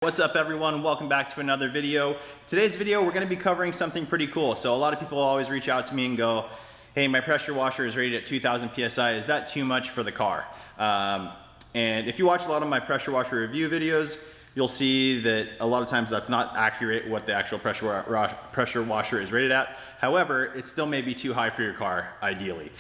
What's up everyone, welcome back to another video. Today's video we're going to be covering something pretty cool. So a lot of people always reach out to me and go, hey, my pressure washer is rated at 2000 PSI, is that too much for the car? And if you watch a lot of my pressure washer review videos, you'll see that a lot of times that's not accurate what the actual pressure washer is rated at. However, it still may be too high for your car, ideally.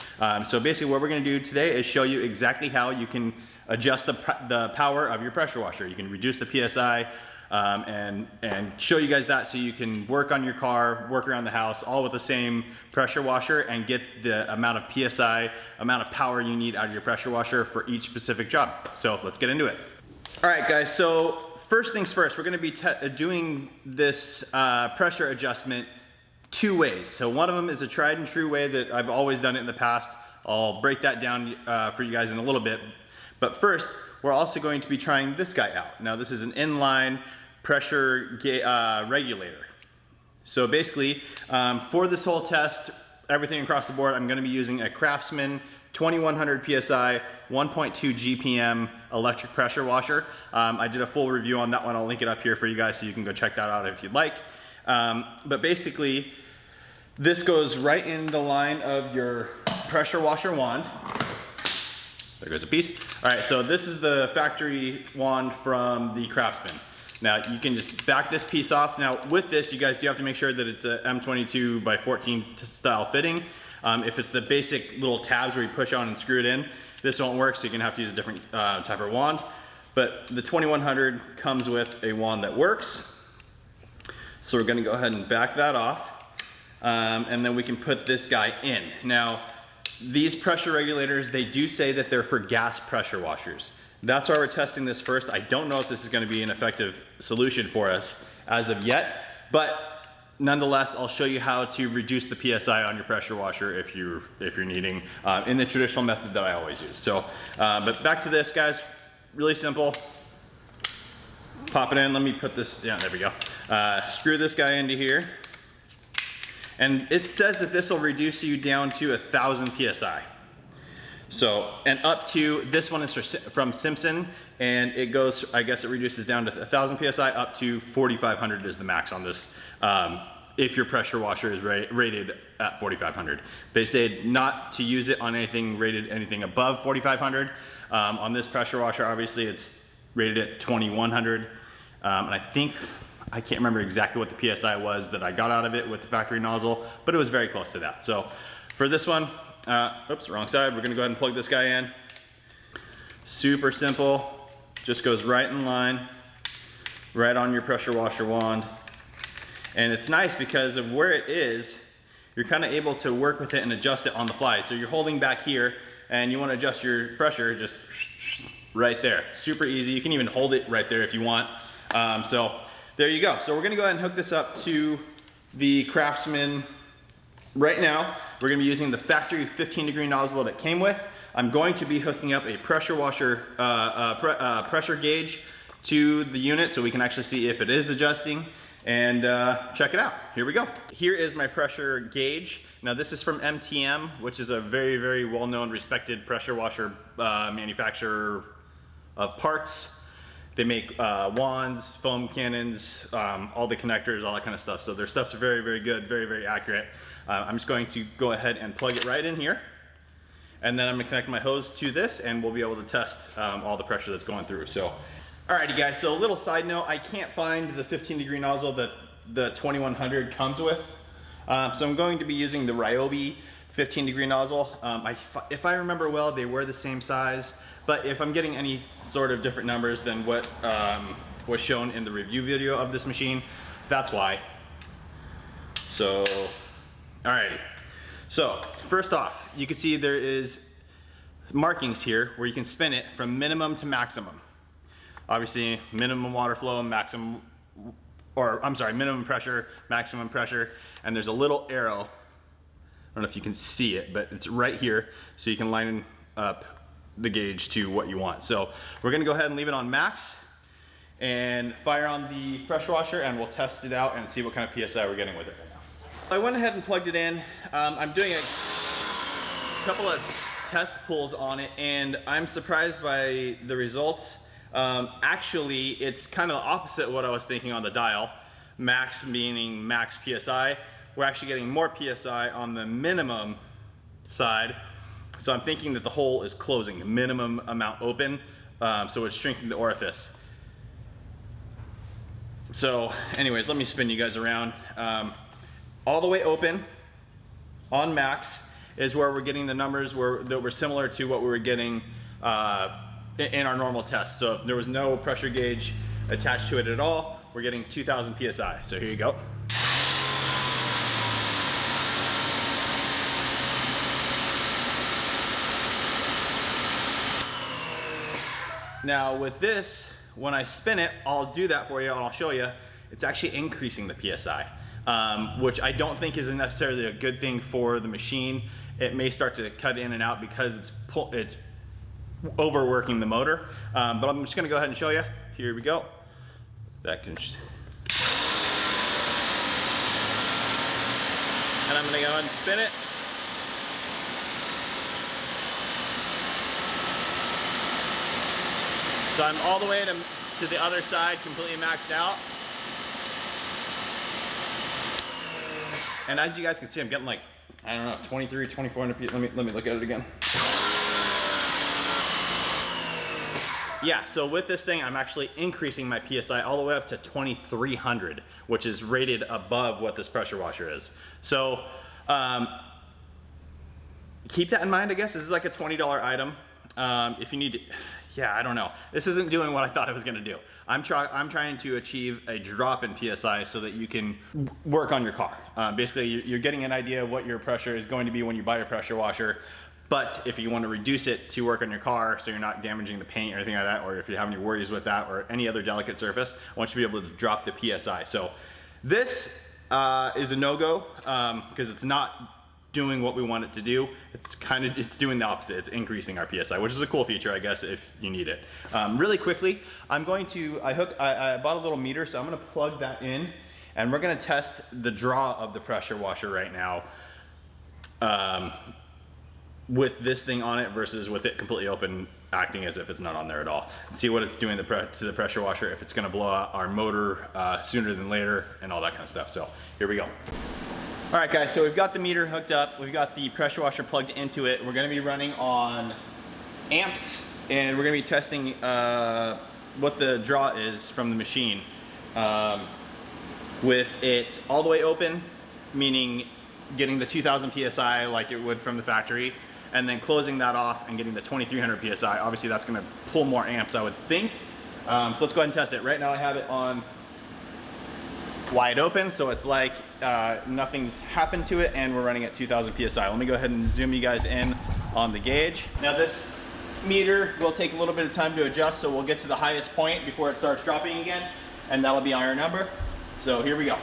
So basically what we're going to do today is show you exactly how you can adjust the power of your pressure washer. You can reduce the PSI and show you guys that so you can work on your car, work around the house, all with the same pressure washer and get the amount of PSI, amount of power you need out of your pressure washer for each specific job. So let's get into it. All right guys, so first things first, we're gonna be doing this pressure adjustment two ways. So one of them is a tried and true way that I've always done it in the past. I'll break that down for you guys in a little bit. But first, we're also going to be trying this guy out. Now this is an inline pressure regulator. So basically, for this whole test, everything across the board, I'm gonna be using a Craftsman 2100 PSI, 1.2 GPM electric pressure washer. I did a full review on that one. I'll link it up here for you guys so you can go check that out if you'd like. But basically, this goes right in the line of your pressure washer wand. There goes a piece. All right, so this is the factory wand from the Craftsman. Now you can just back this piece off. Now with this, you guys do have to make sure that it's a M22 by 14 style fitting. If it's the basic little tabs where you push on and screw it in, this won't work, so you're gonna have to use a different type of wand. But the 2100 comes with a wand that works. So we're gonna go ahead and back that off. And then we can put this guy in. Now, these pressure regulators, they do say that they're for gas pressure washers. That's why we're testing this first. I don't know if this is going to be an effective solution for us as of yet, but nonetheless, I'll show you how to reduce the PSI on your pressure washer if you're needing in the traditional method that I always use. So, but back to this, guys. Really simple. Pop it in. Let me put this down. There we go. Screw this guy into here. And it says that this will reduce you down to 1000 PSI. So, and up to, this one is from Simpson, and it goes, I guess it reduces down to 1000 PSI, up to 4500 is the max on this, if your pressure washer is rated at 4500. They say not to use it on anything rated anything above 4500. On this pressure washer, obviously it's rated at 2100, and I can't remember exactly what the PSI was that I got out of it with the factory nozzle, but it was very close to that. So for this one, oops, wrong side. We're gonna go ahead and plug this guy in. Super simple, just goes right in line, right on your pressure washer wand. And it's nice because of where it is, you're kind of able to work with it and adjust it on the fly. So you're holding back here and you wanna adjust your pressure just right there. Super easy, you can even hold it right there if you want. So there you go. So we're gonna go ahead and hook this up to the Craftsman right now. We're gonna be using the factory 15-degree nozzle that it came with. I'm going to be hooking up a pressure washer, pressure gauge to the unit so we can actually see if it is adjusting and check it out. Here we go. Here is my pressure gauge. Now this is from MTM, which is a very, very well-known, respected pressure washer manufacturer of parts. They make wands, foam cannons, all the connectors, all that kind of stuff. So their stuff's very, very good, very, very accurate. I'm just going to go ahead and plug it right in here. And then I'm gonna connect my hose to this and we'll be able to test all the pressure that's going through. So, alrighty guys, so a little side note, I can't find the 15-degree nozzle that the 2100 comes with. So I'm going to be using the Ryobi 15-degree nozzle. If I remember well, they were the same size, but if I'm getting any sort of different numbers than what was shown in the review video of this machine, that's why. So, alrighty. So, first off, you can see there is markings here where you can spin it from minimum to maximum. Obviously, minimum water flow, minimum pressure, maximum pressure, and there's a little arrow. I don't know if you can see it, but it's right here, so you can line up the gauge to what you want. So we're gonna go ahead and leave it on max and fire on the pressure washer and we'll test it out and see what kind of PSI we're getting with it right now. I went ahead and plugged it in. I'm doing a couple of test pulls on it and I'm surprised by the results. Actually, it's kind of the opposite of what I was thinking on the dial. Max meaning max PSI. We're actually getting more PSI on the minimum side. So I'm thinking that the hole is closing, the minimum amount open, so it's shrinking the orifice. So anyways, let me spin you guys around. All the way open on max is where we're getting the numbers that were similar to what we were getting in our normal test. So if there was no pressure gauge attached to it at all, we're getting 2000 PSI. So here you go. Now with this, when I spin it, I'll do that for you and I'll show you, it's actually increasing the PSI, which I don't think is necessarily a good thing for the machine. It may start to cut in and out because it's overworking the motor, but I'm just gonna go ahead and show you. Here we go. That can, and I'm gonna go ahead and spin it. So I'm all the way to the other side, completely maxed out. And as you guys can see, I'm getting like, I don't know, 23, 2400 feet. Let me look at it again. Yeah, so with this thing, I'm actually increasing my PSI all the way up to 2300, which is rated above what this pressure washer is. So keep that in mind, I guess. This is like a $20 item. If you need to, yeah, I don't know. This isn't doing what I thought it was gonna do. I'm trying to achieve a drop in PSI so that you can work on your car. Basically, you're getting an idea of what your pressure is going to be when you buy your pressure washer. But if you want to reduce it to work on your car so you're not damaging the paint or anything like that, or if you have any worries with that or any other delicate surface, I want you to be able to drop the PSI. So this is a no-go because it's not doing what we want it to do. It's doing the opposite. It's increasing our PSI, which is a cool feature, I guess, if you need it. Really quickly, I bought a little meter, so I'm gonna plug that in and we're gonna test the draw of the pressure washer right now with this thing on it versus with it completely open, acting as if it's not on there at all. See what it's doing to the pressure washer, if it's gonna blow out our motor sooner than later and all that kind of stuff. So here we go. All right guys, so we've got the meter hooked up, we've got the pressure washer plugged into it. We're gonna be running on amps and we're gonna be testing what the draw is from the machine. With it all the way open, meaning getting the 2000 PSI like it would from the factory, and then closing that off and getting the 2300 PSI. Obviously that's gonna pull more amps, I would think. So let's go ahead and test it. Right now I have it on wide open, so it's like nothing's happened to it, and we're running at 2000 PSI. Let me go ahead and zoom you guys in on the gauge. Now this meter will take a little bit of time to adjust, so we'll get to the highest point before it starts dropping again, and that'll be our number. So here we go.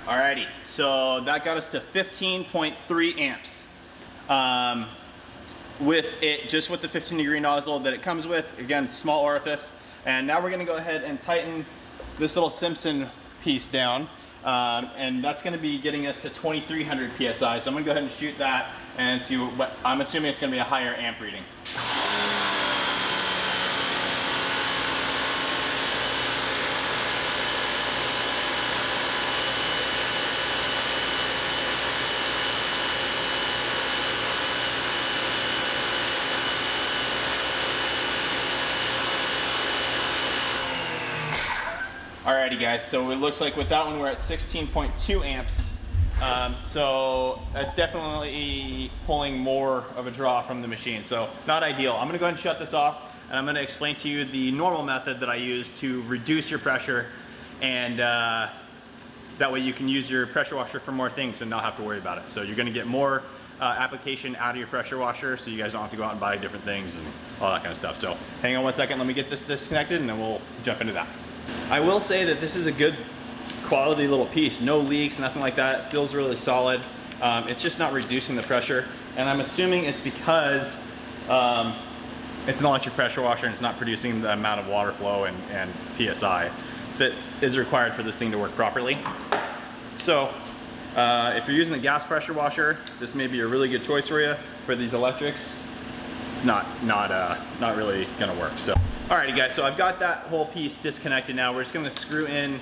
Alrighty, so that got us to 15.3 amps. With it, just with the 15-degree nozzle that it comes with, again, small orifice. And now we're gonna go ahead and tighten this little Simpson piece down. And that's gonna be getting us to 2300 PSI. So I'm gonna go ahead and shoot that and see what, I'm assuming it's gonna be a higher amp reading. Alrighty guys, so it looks like with that one we're at 16.2 amps. So that's definitely pulling more of a draw from the machine, so not ideal. I'm gonna go ahead and shut this off, and I'm gonna explain to you the normal method that I use to reduce your pressure, and that way you can use your pressure washer for more things and not have to worry about it. So you're gonna get more application out of your pressure washer, so you guys don't have to go out and buy different things and all that kind of stuff. So hang on one second, let me get this disconnected and then we'll jump into that. I will say that this is a good, quality little piece, no leaks, nothing like that. It feels really solid. It's just not reducing the pressure, and I'm assuming it's because it's an electric pressure washer and it's not producing the amount of water flow and PSI that is required for this thing to work properly. So if you're using a gas pressure washer, this may be a really good choice for you. For these electrics, it's not really gonna work. So, alrighty guys, so I've got that whole piece disconnected now. We're just gonna screw in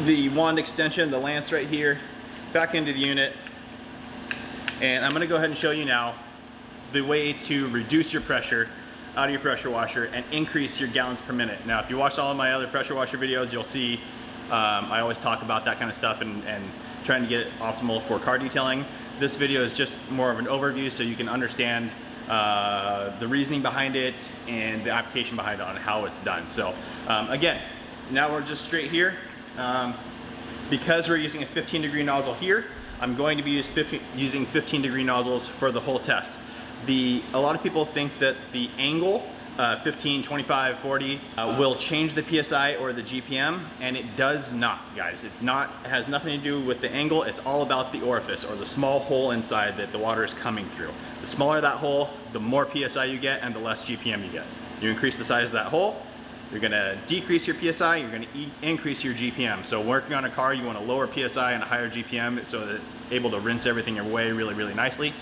the wand extension, the lance right here, back into the unit. And I'm gonna go ahead and show you now the way to reduce your pressure out of your pressure washer and increase your gallons per minute. Now, if you watch all of my other pressure washer videos, you'll see I always talk about that kind of stuff and trying to get it optimal for car detailing. This video is just more of an overview so you can understand the reasoning behind it and the application behind it on how it's done. So again, now we're just straight here. Because we're using a 15-degree nozzle here, I'm going to be using 15-degree nozzles for the whole test. A lot of people think that the angle, 15, 25, 40, will change the PSI or the GPM, and it does not, guys. It has nothing to do with the angle. It's all about the orifice, or the small hole inside that the water is coming through. The smaller that hole, the more PSI you get and the less GPM you get. You increase the size of that hole, you're gonna decrease your PSI, you're gonna increase your GPM. So working on a car, you want a lower PSI and a higher GPM so that it's able to rinse everything away really, really nicely.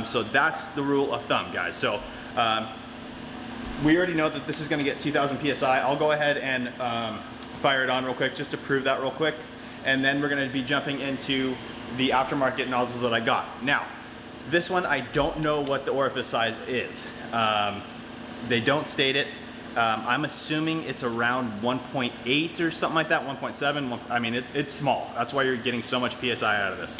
So that's the rule of thumb, guys. So we already know that this is gonna get 2000 PSI. I'll go ahead and fire it on real quick just to prove that real quick. And then we're gonna be jumping into the aftermarket nozzles that I got. Now, this one, I don't know what the orifice size is. They don't state it. I'm assuming it's around 1.8 or something like that, 1.7. I mean, it's small. That's why you're getting so much PSI out of this.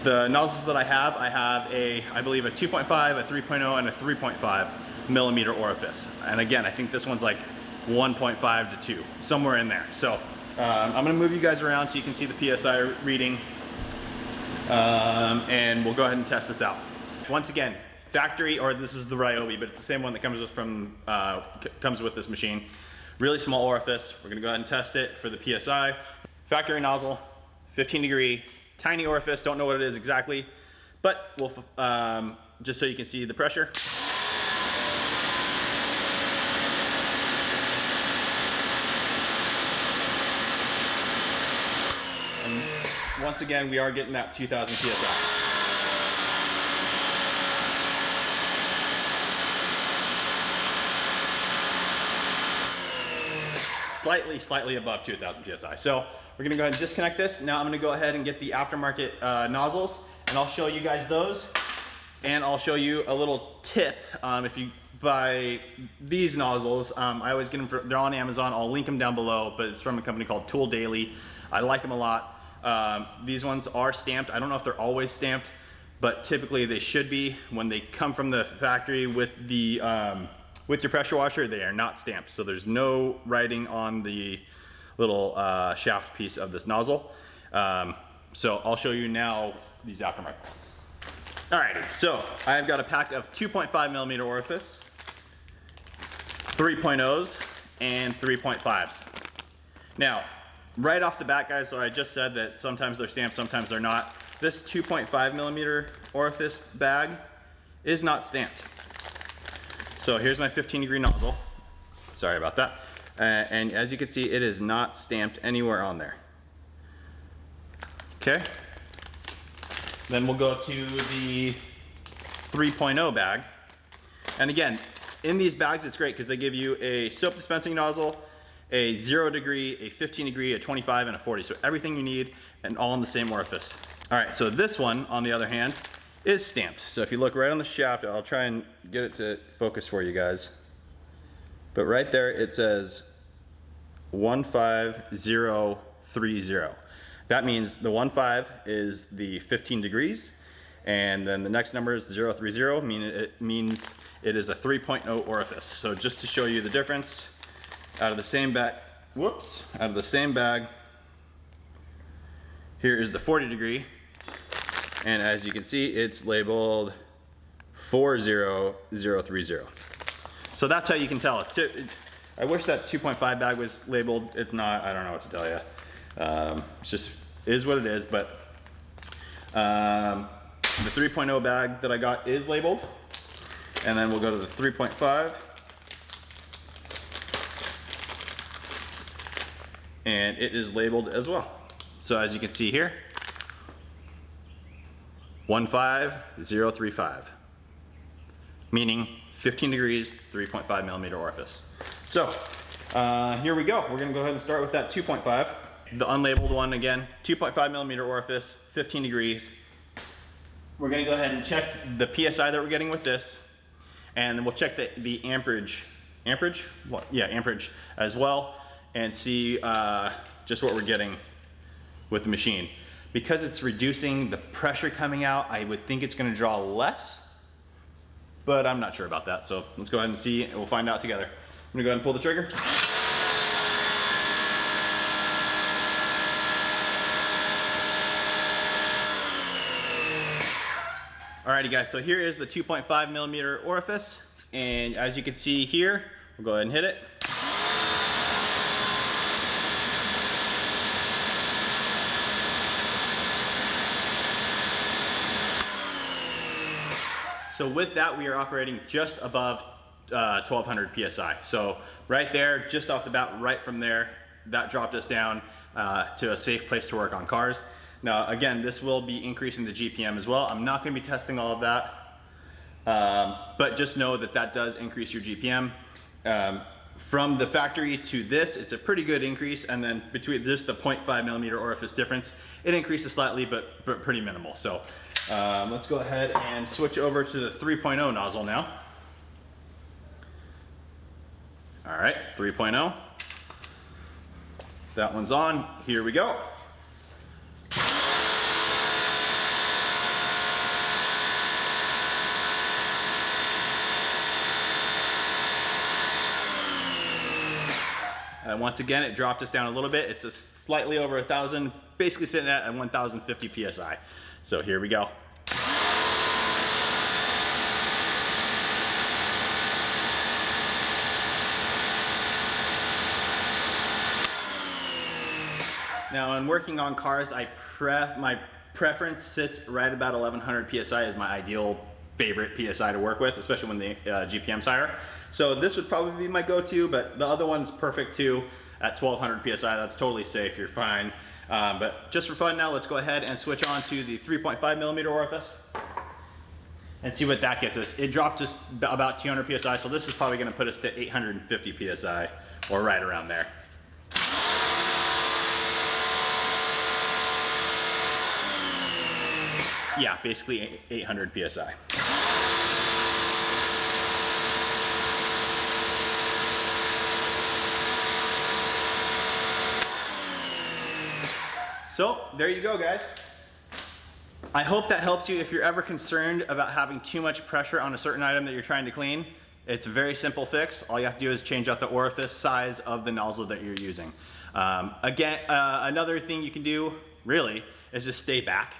The nozzles that I have I believe a 2.5, a 3.0, and a 3.5 millimeter orifice. And again, I think this one's like 1.5 to 2, somewhere in there. So I'm gonna move you guys around so you can see the PSI reading, and we'll go ahead and test this out. Once again, factory, or this is the Ryobi, but it's the same one that comes with this machine. Really small orifice. We're gonna go ahead and test it for the PSI. Factory nozzle, 15-degree, tiny orifice. Don't know what it is exactly, but we'll just so you can see the pressure. And once again, we are getting that 2000 PSI. Slightly above 2000 PSI. So we're gonna go ahead and disconnect this. Now I'm gonna go ahead and get the aftermarket nozzles, and I'll show you guys those. And I'll show you a little tip. If you buy these nozzles, I always get them, they're on Amazon. I'll link them down below, but it's from a company called Tool Daily. I like them a lot. These ones are stamped. I don't know if they're always stamped, but typically they should be. When they come from the factory with your pressure washer, they are not stamped. So there's no writing on the little shaft piece of this nozzle. So I'll show you now these aftermarket ones. Alrighty, so I've got a pack of 2.5 millimeter orifice, 3.0s, and 3.5s. Now, right off the bat, guys, so I just said that sometimes they're stamped, sometimes they're not. This 2.5 millimeter orifice bag is not stamped. So here's my 15-degree nozzle. Sorry about that. And as you can see, it is not stamped anywhere on there. Okay. Then we'll go to the 3.0 bag. And again, in these bags, it's great because they give you a soap dispensing nozzle, a 0 degree, a 15 degree, a 25, and a 40. So everything you need, and all in the same orifice. All right, so this one, on the other hand, is stamped. So if you look right on the shaft, I'll try and get it to focus for you guys. But right there, it says 15030. That means the 15 is the 15 degrees, and then the next number is 030, meaning it means it is a 3.0 orifice. So just to show you the difference, out of the same bag, here is the 40 degree, and as you can see, it's labeled 40030. So that's how you can tell. I wish that 2.5 bag was labeled. It's not. I don't know what to tell you. It's just is what it is. But the 3.0 bag that I got is labeled. And then we'll go to the 3.5. And it is labeled as well. So as you can see here, 15035, meaning 15 degrees, 3.5 millimeter orifice. So here we go. We're gonna go ahead and start with that 2.5. The unlabeled one again, 2.5 millimeter orifice, 15 degrees. We're gonna go ahead and check the PSI that we're getting with this, and then we'll check the amperage. What? Yeah, amperage as well, and see just what we're getting with the machine. Because it's reducing the pressure coming out, I would think it's gonna draw less, but I'm not sure about that. So let's go ahead and see, and we'll find out together. I'm gonna go ahead and pull the trigger. Alrighty guys, so here is the 2.5 millimeter orifice, and as you can see here, we'll go ahead and hit it. So with that, we are operating just above 1200 PSI. So right there, just off the bat, right from there, that dropped us down to a safe place to work on cars. Now, again, this will be increasing the GPM as well. I'm not gonna be testing all of that, but just know that that does increase your GPM. From the factory to this, it's a pretty good increase, and then between just the 0.5 millimeter orifice difference, it increases slightly, but pretty minimal. So let's go ahead and switch over to the 3.0 nozzle now. All right, 3.0. That one's on. Here we go. Once again, it dropped us down a little bit. It's a slightly over 1,000, basically sitting at 1,050 PSI. So here we go. Now, in working on cars, my preference sits right about 1,100 PSI is my ideal favorite PSI to work with, especially when the GPM's higher. So this would probably be my go-to, but the other one's perfect too at 1,200 PSI. That's totally safe, you're fine. But just for fun now, let's go ahead and switch on to the 3.5 millimeter orifice and see what that gets us. It dropped us about 200 PSI, so this is probably gonna put us to 850 PSI, or right around there. Yeah, basically 800 PSI. So there you go, guys. I hope that helps you if you're ever concerned about having too much pressure on a certain item that you're trying to clean. It's a very simple fix. All you have to do is change out the orifice size of the nozzle that you're using. Another thing you can do, really, is just stay back.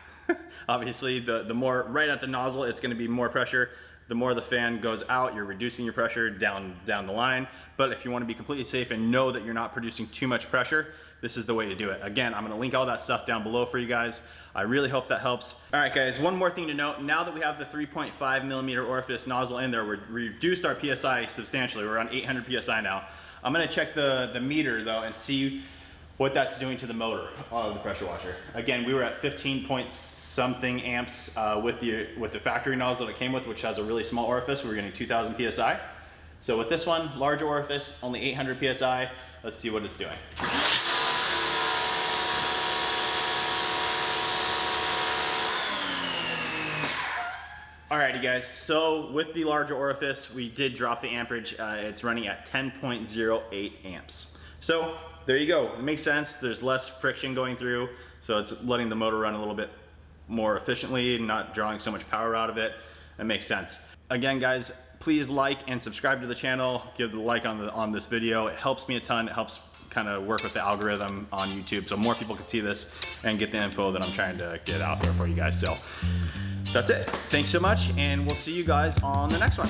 Obviously, the more right at the nozzle, it's gonna be more pressure. The more the fan goes out, you're reducing your pressure down the line. But if you wanna be completely safe and know that you're not producing too much pressure, this is the way to do it. Again, I'm gonna link all that stuff down below for you guys. I really hope that helps. All right, guys, one more thing to note. Now that we have the 3.5 millimeter orifice nozzle in there, we reduced our PSI substantially. We're on 800 PSI now. I'm gonna check the meter though and see what that's doing to the motor of the pressure washer. Again, we were at 15 point something amps with the factory nozzle that came with, which has a really small orifice. We were getting 2,000 PSI. So with this one, large orifice, only 800 PSI. Let's see what it's doing. Alrighty guys, so with the larger orifice, we did drop the amperage. It's running at 10.08 amps. So there you go, it makes sense. There's less friction going through, so it's letting the motor run a little bit more efficiently, not drawing so much power out of it. It makes sense. Again guys, please like and subscribe to the channel. Give the like on this video. It helps me a ton. It helps kind of work with the algorithm on YouTube so more people can see this and get the info that I'm trying to get out there for you guys. So that's it. Thanks so much, and we'll see you guys on the next one.